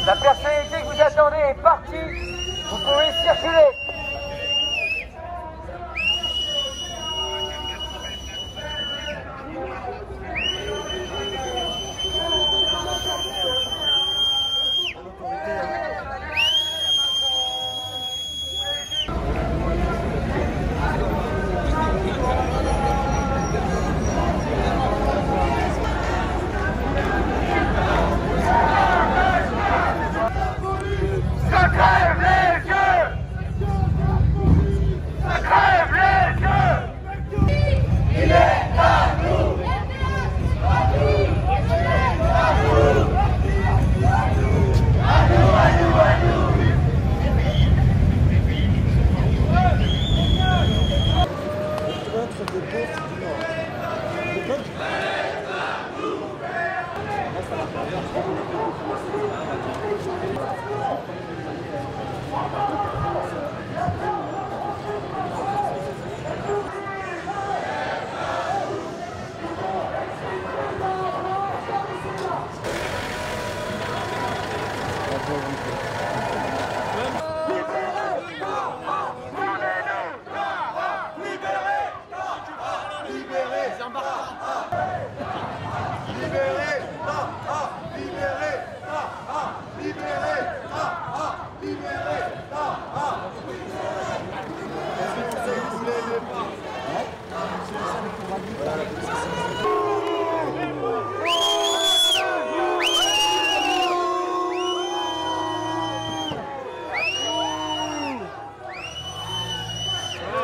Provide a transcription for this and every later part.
La personnalité que vous attendez est partie. Vous pouvez circuler.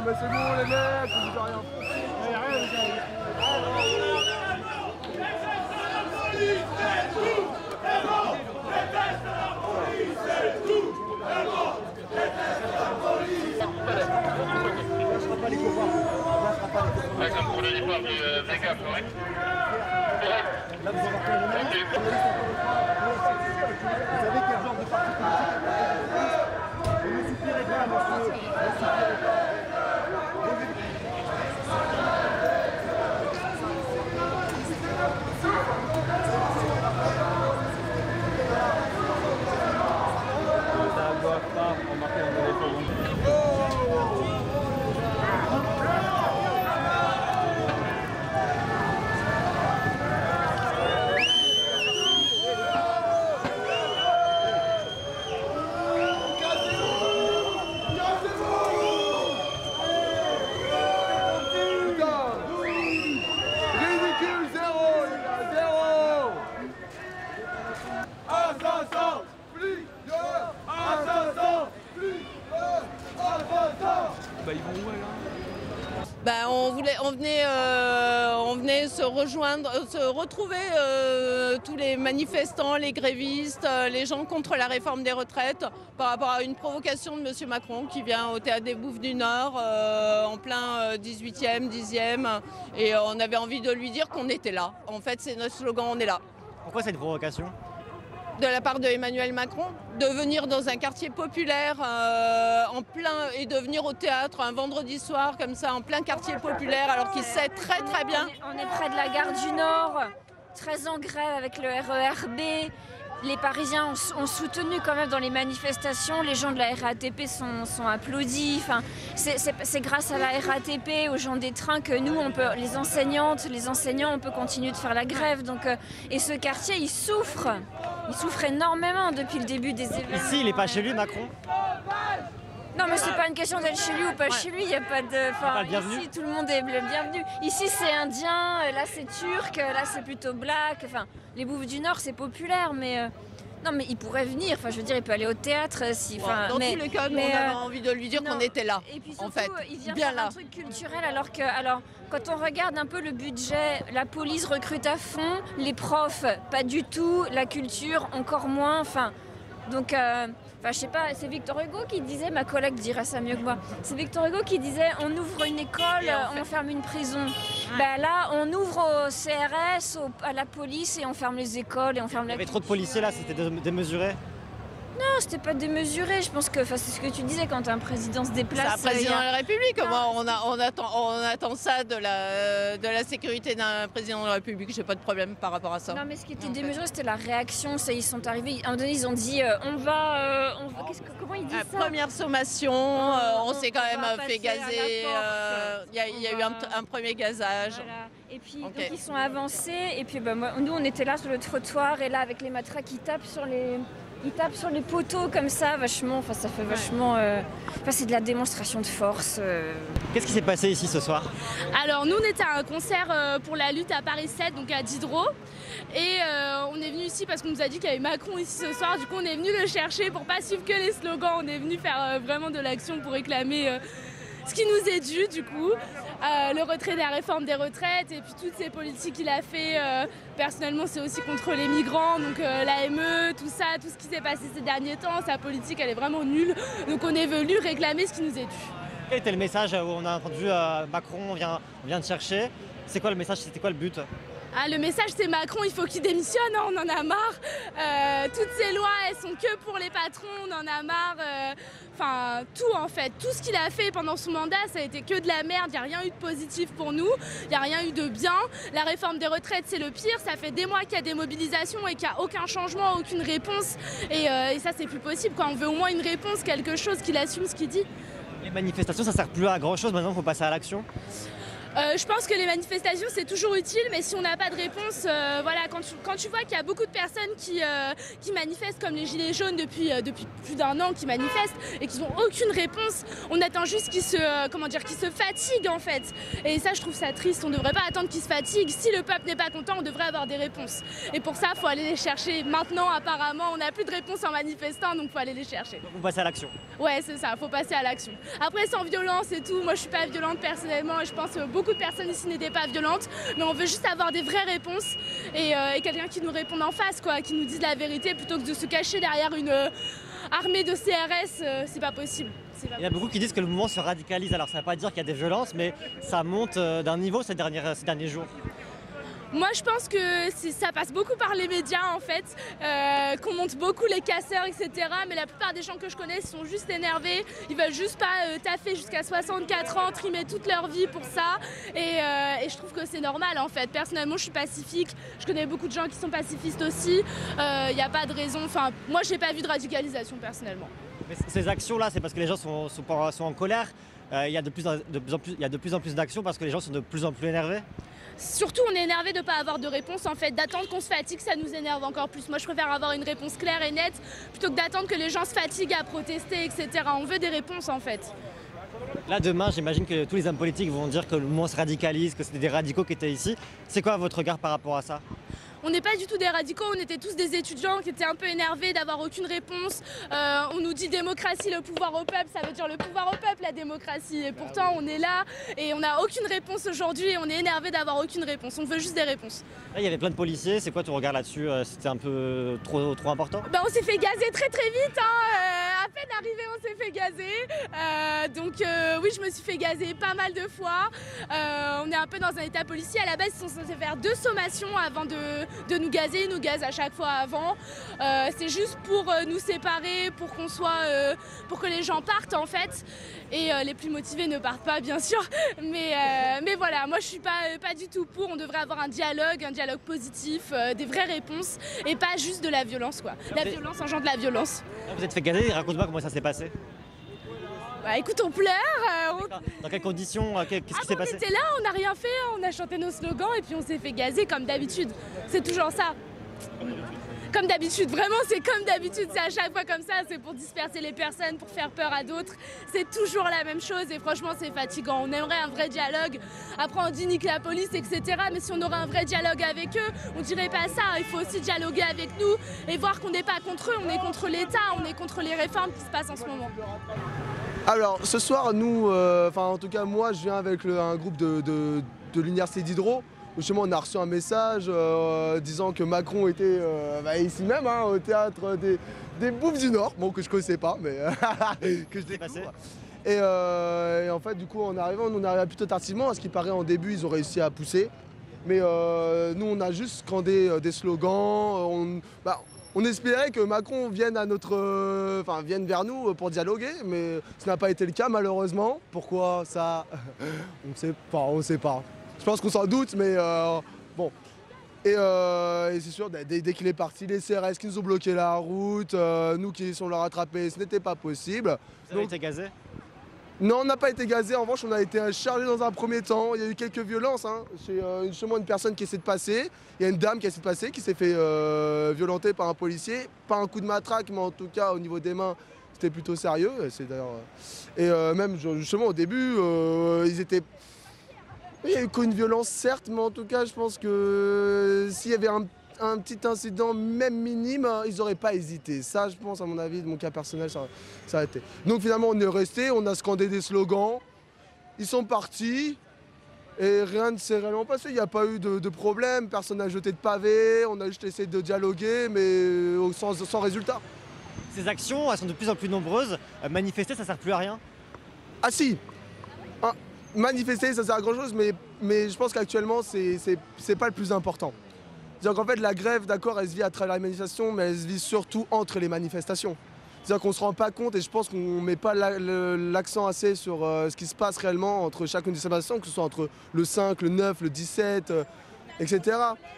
Mais c'est bon les mecs, vous avez rien fait. Comme pour le départ du Vega, correct? Là, vous avez fait le même. Vous savez quel genre de parti politique? Ne soupirez pas, monsieur. Ne soupirez pas. On venait se rejoindre, se retrouver tous les manifestants, les grévistes, les gens contre la réforme des retraites par rapport à une provocation de M. Macron qui vient au Théâtre des Bouffes du Nord en plein 18e, 10e et on avait envie de lui dire qu'on était là. En fait, c'est notre slogan, on est là. Pourquoi c'est une provocation ? De la part de Emmanuel Macron, de venir dans un quartier populaire en plein et de venir au théâtre un vendredi soir comme ça en plein quartier populaire alors qu'il sait très très bien. On est près de la gare du Nord, très en grève avec le RER B. Les Parisiens ont soutenu quand même dans les manifestations, les gens de la RATP sont applaudis. Enfin, c'est grâce à la RATP, aux gens des trains que nous, on peut, les enseignants, on peut continuer de faire la grève. Donc, et ce quartier, il souffre il souffre énormément depuis le début des événements. Ici, il n'est pas chez lui, Macron? Non, mais c'est pas une question d'être chez lui ou pas chez lui, il n'y a pas de... Enfin, bienvenu. ici, tout le monde est le bienvenu. Ici, c'est indien, là, c'est turc, là, c'est plutôt black. Enfin, les Bouffes du Nord, c'est populaire, mais... Non, mais il pourrait venir, enfin, je veux dire, il peut aller au théâtre si... Enfin, dans tous les cas, nous, on avait envie de lui dire qu'on était là, et puis surtout, en fait, il vient bien faire là. un truc culturel alors que... Alors, quand on regarde un peu le budget, la police recrute à fond, les profs, pas du tout, la culture, encore moins, enfin... Donc... Enfin, je sais pas, c'est Victor Hugo qui disait, ma collègue dirait ça mieux que moi, c'est Victor Hugo qui disait on ouvre une école, on ferme une prison. Ben là, on ouvre au CRS, à la police et on ferme les écoles et on ferme la... Il y avait trop de policiers là, c'était démesuré? Non, c'était pas démesuré, je pense que c'est ce que tu disais quand un président se déplace. C'est un président de la République, on attend ça de la sécurité d'un président de la République, j'ai pas de problème par rapport à ça. Non mais ce qui était démesuré c'était la réaction, ils sont arrivés, à un moment donné ils ont dit comment ils disent ça? Première sommation, on s'est quand même fait gazer, il y a eu un premier gazage. Voilà. Et puis donc, ils sont avancés et puis nous on était là sur le trottoir et là avec les matraques ils tapent sur les poteaux comme ça, vachement, enfin ça fait vachement... Enfin c'est de la démonstration de force. Qu'est-ce qui s'est passé ici ce soir? Alors nous on était à un concert pour la lutte à Paris 7, donc à Diderot. Et on est venu ici parce qu'on nous a dit qu'il y avait Macron ici ce soir, du coup on est venu le chercher pour pas suivre que les slogans, on est venu faire vraiment de l'action pour réclamer ce qui nous est dû du coup. Le retrait de la réforme des retraites et puis toutes ces politiques qu'il a fait. Personnellement, c'est aussi contre les migrants, donc l'AME, tout ça, tout ce qui s'est passé ces derniers temps, sa politique, elle est vraiment nulle. Donc on est venu réclamer ce qui nous est dû. Quel était le message où on a entendu Macron vient de chercher? C'est quoi le message? C'était quoi le but? Le message c'est Macron, il faut qu'il démissionne, on en a marre. Toutes ces lois, elles sont que pour les patrons, on en a marre. Enfin, tout en fait, tout ce qu'il a fait pendant son mandat, ça a été que de la merde, il n'y a rien eu de positif pour nous, il n'y a rien eu de bien. La réforme des retraites, c'est le pire, ça fait des mois qu'il y a des mobilisations et qu'il n'y a aucun changement, aucune réponse. Et ça, c'est plus possible, quoi. On veut au moins une réponse, quelque chose qu'il assume ce qu'il dit. Les manifestations, ça sert plus à grand chose, maintenant il faut passer à l'action. Je pense que les manifestations c'est toujours utile, mais si on n'a pas de réponse, voilà, quand tu vois qu'il y a beaucoup de personnes qui manifestent comme les Gilets jaunes depuis plus d'un an, qui manifestent et qui n'ont aucune réponse, on attend juste qu'ils se fatiguent en fait. Et ça je trouve ça triste, on ne devrait pas attendre qu'ils se fatiguent. Si le peuple n'est pas content, on devrait avoir des réponses. Et pour ça, il faut aller les chercher. Maintenant apparemment, on n'a plus de réponse en manifestant, donc il faut aller les chercher. Donc vous passez à l'action. Ouais, c'est ça, il faut passer à l'action. Après sans violence et tout, moi je suis pas violente personnellement et je pense beaucoup de personnes ici n'étaient pas violentes, mais on veut juste avoir des vraies réponses et quelqu'un qui nous réponde en face, quoi, qui nous dise la vérité plutôt que de se cacher derrière une armée de CRS, c'est pas possible. Il y a beaucoup qui disent que le mouvement se radicalise, alors ça ne veut pas dire qu'il y a des violences, mais ça monte d'un niveau ces derniers jours. Moi je pense que ça passe beaucoup par les médias en fait, qu'on monte beaucoup les casseurs etc. Mais la plupart des gens que je connais sont juste énervés, ils veulent juste pas taffer jusqu'à 64 ans, trimer toute leur vie pour ça. Et je trouve que c'est normal en fait. Personnellement je suis pacifique, je connais beaucoup de gens qui sont pacifistes aussi, il n'y a pas de raison, enfin moi j'ai pas vu de radicalisation personnellement. Mais ces actions-là, c'est parce que les gens sont en colère. Il y a de plus en plus d'actions parce que les gens sont de plus en plus énervés. Surtout, on est énervé de ne pas avoir de réponse en fait. D'attendre qu'on se fatigue, ça nous énerve encore plus. Moi, je préfère avoir une réponse claire et nette plutôt que d'attendre que les gens se fatiguent à protester, etc. On veut des réponses en fait. Là, demain, j'imagine que tous les hommes politiques vont dire que le mouvement se radicalise, que c'était des radicaux qui étaient ici. C'est quoi votre regard par rapport à ça? On n'est pas du tout des radicaux, on était tous des étudiants qui étaient un peu énervés d'avoir aucune réponse. On nous dit démocratie, le pouvoir au peuple, ça veut dire le pouvoir au peuple, la démocratie. Et pourtant, on est là et on n'a aucune réponse aujourd'hui et on est énervé d'avoir aucune réponse. On veut juste des réponses. Là, il y avait plein de policiers, c'est quoi ton regard là-dessus? C'était un peu trop important? On s'est fait gazer très vite, hein. À peine arrivé, on s'est fait gazer. Donc oui, je me suis fait gazer pas mal de fois. On est un peu dans un état policier. À la base, ils sont censés faire 2 sommations avant de nous gazer. Ils nous gazent à chaque fois avant. C'est juste pour nous séparer, pour qu'on soit, pour que les gens partent en fait. Et les plus motivés ne partent pas, bien sûr. Mais voilà, moi je suis pas du tout pour. On devrait avoir un dialogue positif, des vraies réponses et pas juste de la violence, quoi. La violence engendre de la violence. Vous êtes fait gazer, raconte-moi comment ça s'est passé. Bah écoute, on pleure. Dans quelles conditions? Qu'est-ce qui s'est passé? On était là, on n'a rien fait, on a chanté nos slogans et puis on s'est fait gazer comme d'habitude. C'est toujours ça. comme d'habitude, vraiment c'est comme d'habitude, c'est à chaque fois comme ça, c'est pour disperser les personnes, pour faire peur à d'autres, c'est toujours la même chose et franchement c'est fatigant. On aimerait un vrai dialogue, après on dit nique la police, etc. Mais si on aurait un vrai dialogue avec eux, on dirait pas ça, il faut aussi dialoguer avec nous et voir qu'on n'est pas contre eux, on est contre l'État, on est contre les réformes qui se passent en ce moment. Alors ce soir, nous, en tout cas moi, je viens avec un groupe de l'université d'Hydro. Justement, on a reçu un message disant que Macron était ici même, hein, au théâtre des Bouffes du Nord, bon que je connaissais pas, mais que je découvre. Et en fait, du coup, on arrive plutôt tardivement. À ce qui paraît, en début, ils ont réussi à pousser. Mais nous, on a juste scandé des slogans. On espérait que Macron vienne vienne vers nous pour dialoguer, mais ce n'a pas été le cas malheureusement. Pourquoi ça? On ne sait pas. Je pense qu'on s'en doute, mais bon. Et c'est sûr, dès qu'il est parti, les CRS qui nous ont bloqué la route, nous qui sont là rattrapés, ce n'était pas possible. Vous avez été gazé? Non, on n'a pas été gazé. En revanche, on a été chargé dans un premier temps. Il y a eu quelques violences. Hein. Chez justement une personne qui essaie de passer. Il y a une dame qui essaie de passer, qui s'est fait violenter par un policier. Pas un coup de matraque, mais en tout cas, au niveau des mains, c'était plutôt sérieux. Et même justement au début, ils étaient... Il y a eu qu'une violence, certes, mais en tout cas, je pense que s'il y avait un petit incident, même minime, ils n'auraient pas hésité. Ça, je pense, à mon avis, de mon cas personnel, ça a été. Donc finalement, on est resté, on a scandé des slogans, ils sont partis, et rien ne s'est réellement passé. Il n'y a pas eu de problème, personne n'a jeté de pavé, on a juste essayé de dialoguer, mais sans résultat. Ces actions, elles sont de plus en plus nombreuses. Manifester, ça ne sert plus à rien? Ah si, manifester, ça sert à grand chose, mais je pense qu'actuellement, c'est pas le plus important. C'est-à-dire qu'en fait, la grève, d'accord, elle se vit à travers les manifestations, mais elle se vit surtout entre les manifestations. C'est-à-dire qu'on ne se rend pas compte, et je pense qu'on ne met pas l'accent assez sur ce qui se passe réellement entre chacune des manifestations, que ce soit entre le 5, le 9, le 17, etc.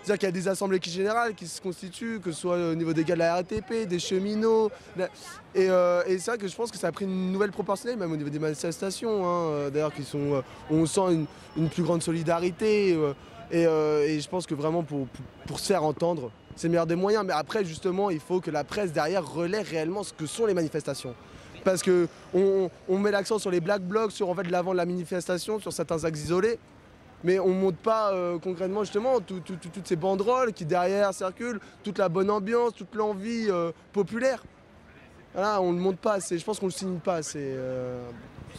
C'est-à-dire qu'il y a des assemblées générales qui se constituent, que ce soit au niveau des gars de la RATP, des cheminots. Et c'est vrai que je pense que ça a pris une nouvelle proportionnelle, même au niveau des manifestations. Hein. D'ailleurs, on sent une plus grande solidarité. Et je pense que vraiment pour se faire entendre, c'est le meilleur des moyens. Mais après, justement, il faut que la presse derrière relaie réellement ce que sont les manifestations. Parce qu'on met l'accent sur les black blocs, sur en fait l'avant de la manifestation, sur certains axes isolés. Mais on ne montre pas concrètement justement toutes ces banderoles qui derrière circulent, toute la bonne ambiance, toute l'envie populaire. Voilà, on ne le montre pas assez, je pense qu'on ne le signe pas assez.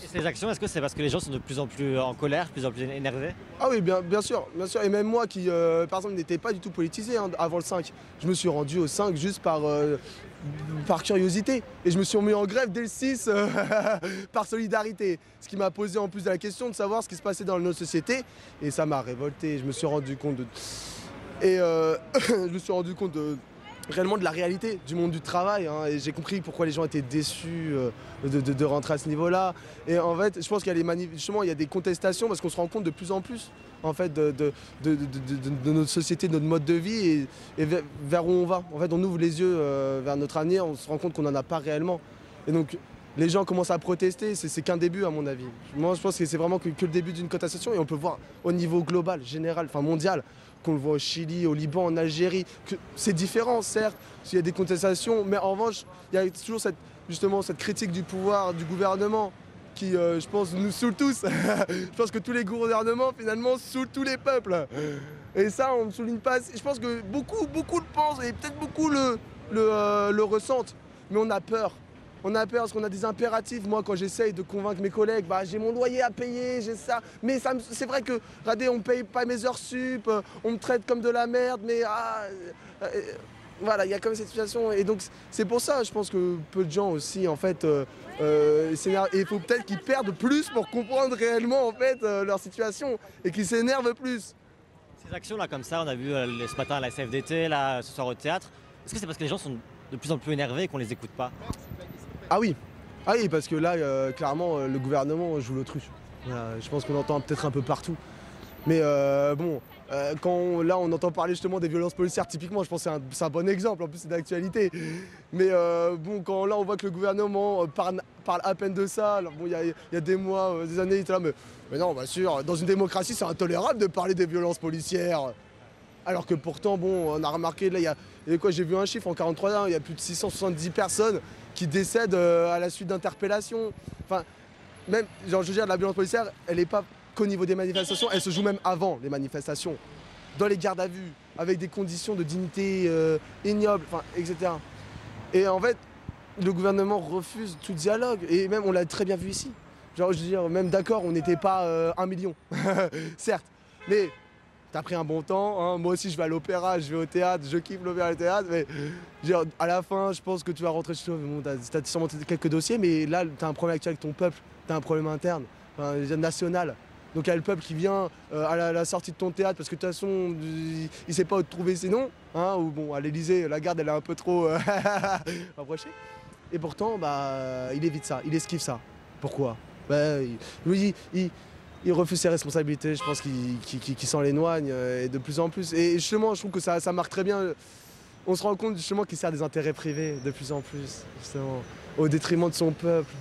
Et ces actions, est-ce que c'est parce que les gens sont de plus en plus en colère, de plus en plus énervés? Ah oui, bien sûr. Et même moi qui, par exemple, n'étais pas du tout politisé hein, avant le 5, je me suis rendu au 5 juste par curiosité. Et je me suis mis en grève dès le 6 par solidarité. Ce qui m'a posé en plus la question de savoir ce qui se passait dans notre société. Et ça m'a révolté. Je me suis rendu compte réellement de la réalité du monde du travail. Hein, et j'ai compris pourquoi les gens étaient déçus de rentrer à ce niveau-là. Et en fait, je pense qu'il y a justement, il y a des contestations parce qu'on se rend compte de plus en plus en fait, de notre société, de notre mode de vie et vers où on va. En fait, on ouvre les yeux vers notre avenir, on se rend compte qu'on n'en a pas réellement. Et donc, les gens commencent à protester, c'est qu'un début à mon avis. Moi, je pense que c'est vraiment que le début d'une contestation et on peut voir au niveau global, général, enfin mondial, qu'on le voit au Chili, au Liban, en Algérie, que c'est différent, certes, il y a des contestations, mais en revanche, il y a toujours cette critique du pouvoir, du gouvernement, qui, je pense, nous saoule tous. Je pense que tous les gouvernements, finalement, saoulent tous les peuples. Et ça, on ne souligne pas. Je pense que beaucoup le pensent et peut-être beaucoup le ressentent, mais on a peur. On a peur parce qu'on a des impératifs. Moi, quand j'essaye de convaincre mes collègues, j'ai mon loyer à payer, j'ai ça. Mais c'est vrai que, regardez, on ne paye pas mes heures sup, on me traite comme de la merde, mais voilà, il y a comme cette situation. Et donc, c'est pour ça, je pense que peu de gens aussi, en fait, s'énervent. Et il faut peut-être qu'ils perdent plus pour comprendre réellement, en fait, leur situation et qu'ils s'énervent plus. Ces actions-là, comme ça, on a vu ce matin à la CFDT, là, ce soir au théâtre. Est-ce que c'est parce que les gens sont de plus en plus énervés et qu'on les écoute pas? Ah oui, parce que là, clairement, le gouvernement joue l'autruche. Voilà, je pense qu'on entend peut-être un peu partout. Mais quand là, on entend parler justement des violences policières, typiquement, je pense que c'est un bon exemple, en plus c'est d'actualité. Mais quand là, on voit que le gouvernement parle à peine de ça, alors bon, il y a des mois, des années, il était là, mais non, bien sûr, dans une démocratie, c'est intolérable de parler des violences policières. Alors que pourtant, bon, on a remarqué, là, j'ai vu un chiffre en 43 ans, il y a plus de 670 personnes qui décèdent à la suite d'interpellations. Enfin, même, genre, je veux dire, la violence policière, elle n'est pas qu'au niveau des manifestations, elle se joue même avant les manifestations. Dans les gardes à vue, avec des conditions de dignité ignobles, enfin, etc. Et en fait, le gouvernement refuse tout dialogue. Et même, on l'a très bien vu ici. Genre, je veux dire, même d'accord, on n'était pas 1 million, certes. Mais t'as pris un bon temps, hein. Moi aussi je vais à l'opéra, je vais au théâtre, je kiffe l'opéra et le théâtre, mais genre, à la fin je pense que tu vas rentrer chez toi, bon, t'as sûrement quelques dossiers, mais là t'as un problème actuel avec ton peuple, t'as un problème interne, enfin, national. Donc il y a le peuple qui vient à la sortie de ton théâtre parce que de toute façon il sait pas où te trouver sinon, hein, ou bon à l'Elysée la garde elle est un peu trop approchée. Et pourtant bah, il évite ça, il esquive ça. Pourquoi? Bah, lui il refuse ses responsabilités, je pense qu'il s'en éloigne et de plus en plus. Et justement, je trouve que ça marque très bien. On se rend compte justement qu'il sert des intérêts privés de plus en plus, justement, au détriment de son peuple.